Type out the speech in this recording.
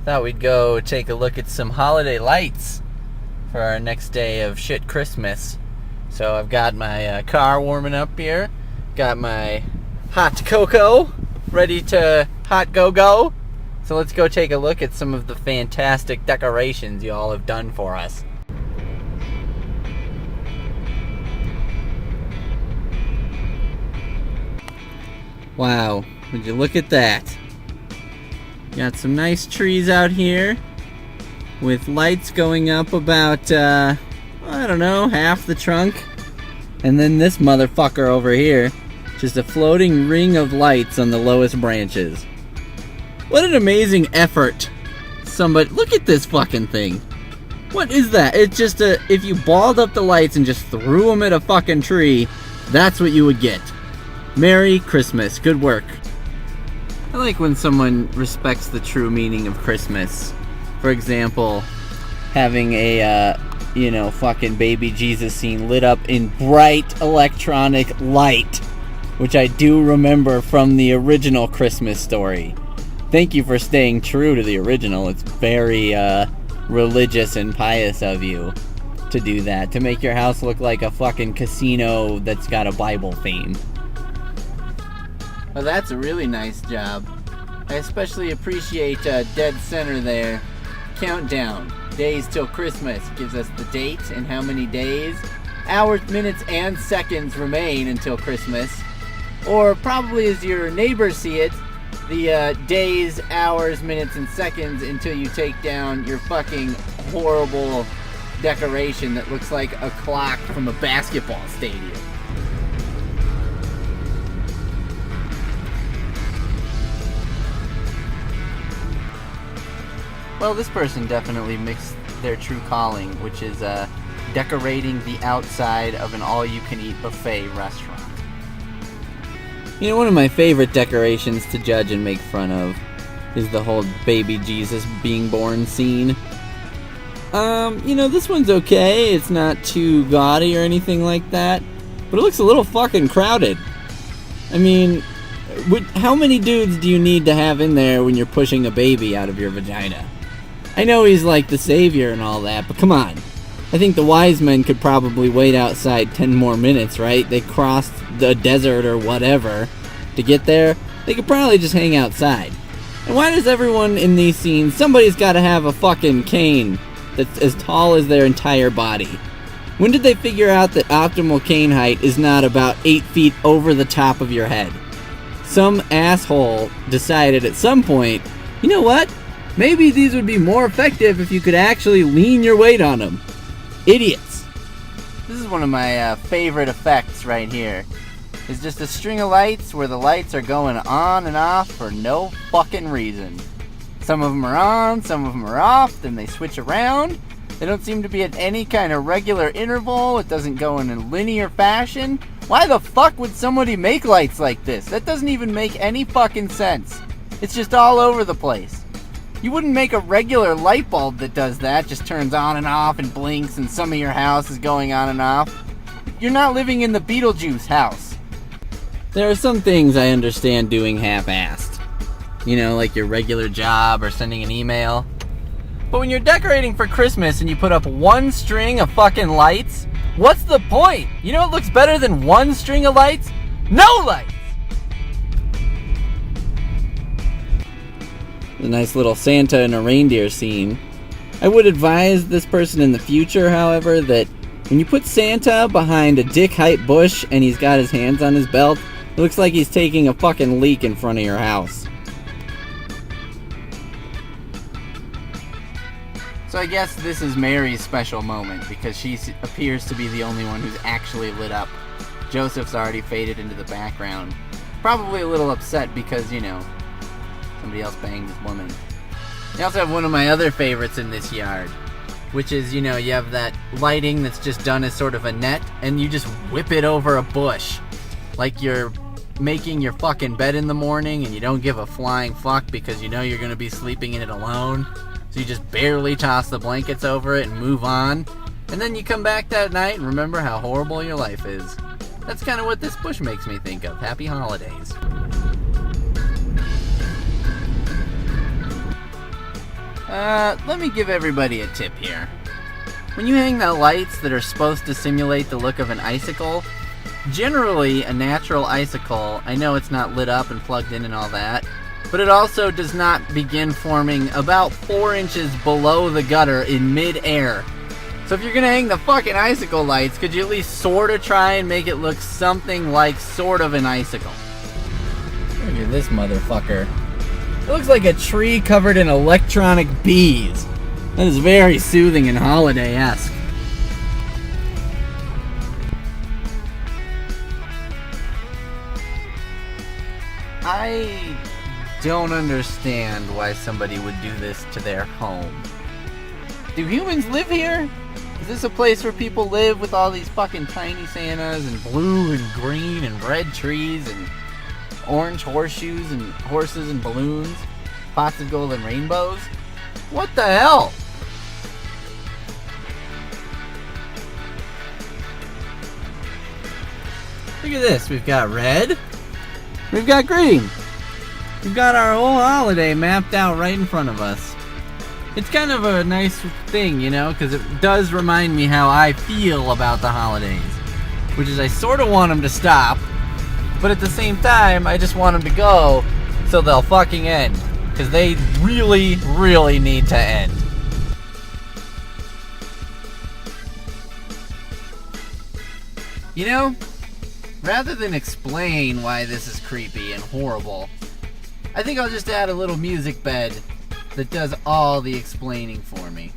thought we'd go take a look at some holiday lights for our next day of shit Christmas. So I've got my car warming up here, got my hot cocoa ready to hot go. So let's go take a look at some of the fantastic decorations you all have done for us. Wow, would you look at that? Got some nice trees out here with lights going up about, I don't know, half the trunk. And then this motherfucker over here, just a floating ring of lights on the lowest branches. What an amazing effort. Somebody, look at this fucking thing. What is that? It's just if you balled up the lights and just threw them at a fucking tree, that's what you would get. Merry Christmas. Good work. I like when someone respects the true meaning of Christmas. For example, having a, fucking baby Jesus scene lit up in bright electronic light, which I do remember from the original Christmas Story. Thank you for staying true to the original. It's very, religious and pious of you to do that, to make your house look like a fucking casino that's got a Bible theme. Well, that's a really nice job. I especially appreciate dead center there. Countdown. Days till Christmas. Gives us the date and how many days, hours, minutes, and seconds remain until Christmas. Or probably as your neighbors see it, the days, hours, minutes, and seconds until you take down your fucking horrible decoration that looks like a clock from a basketball stadium. Well, this person definitely mixed their true calling, which is decorating the outside of an all-you-can-eat buffet restaurant. You know, one of my favorite decorations to judge and make fun of is the whole baby Jesus being born scene. This one's okay. It's not too gaudy or anything like that, but it looks a little fucking crowded. I mean, how many dudes do you need to have in there when you're pushing a baby out of your vagina? I know he's like the savior and all that, but come on. I think the wise men could probably wait outside 10 more minutes, right? They crossed the desert or whatever to get there. They could probably just hang outside. And why does everyone in these scenes, somebody's got to have a fucking cane that's as tall as their entire body? When did they figure out that optimal cane height is not about 8 feet over the top of your head? Some asshole decided at some point, you know what? Maybe these would be more effective if you could actually lean your weight on them. Idiots. This is one of my favorite effects right here. It's just a string of lights where the lights are going on and off for no fucking reason. Some of them are on, some of them are off, then they switch around. They don't seem to be at any kind of regular interval. It doesn't go in a linear fashion. Why the fuck would somebody make lights like this? That doesn't even make any fucking sense. It's just all over the place. You wouldn't make a regular light bulb that does that, just turns on and off and blinks and some of your house is going on and off. You're not living in the Beetlejuice house. There are some things I understand doing half-assed. Like your regular job or sending an email. But when you're decorating for Christmas and you put up one string of fucking lights, what's the point? You know what looks better than one string of lights? No lights! A nice little Santa and a reindeer scene. I would advise this person in the future, however, that when you put Santa behind a dick-height bush and he's got his hands on his belt, it looks like he's taking a fucking leak in front of your house. So I guess this is Mary's special moment, because she appears to be the only one who's actually lit up. Joseph's already faded into the background. Probably a little upset because, somebody else banged this woman. I also have one of my other favorites in this yard, which is, you have that lighting that's just done as sort of a net, and you just whip it over a bush. Like you're making your fucking bed in the morning, and you don't give a flying fuck because you know you're going to be sleeping in it alone. So you just barely toss the blankets over it and move on. And then you come back that night and remember how horrible your life is. That's kind of what this bush makes me think of. Happy holidays. Let me give everybody a tip here. When you hang the lights that are supposed to simulate the look of an icicle, generally a natural icicle, I know it's not lit up and plugged in and all that, but it also does not begin forming about 4 inches below the gutter in mid-air. So if you're gonna hang the fucking icicle lights, could you at least sort of try and make it look something like sort of an icicle? Look at this motherfucker. It looks like a tree covered in electronic bees. That is very soothing and holiday-esque. I don't understand why somebody would do this to their home. Do humans live here? Is this a place where people live with all these fucking tiny Santas and blue and green and red trees and orange horseshoes and horses and balloons, pots of gold and rainbows? What the hell? Look at this. We've got red. We've got green. We've got our whole holiday mapped out right in front of us. It's kind of a nice thing, you know, because it does remind me how I feel about the holidays. Which is I sort of want them to stop, but at the same time, I just want them to go so they'll fucking end. Because they really, really need to end. You know, rather than explain why this is creepy and horrible, I think I'll just add a little music bed that does all the explaining for me.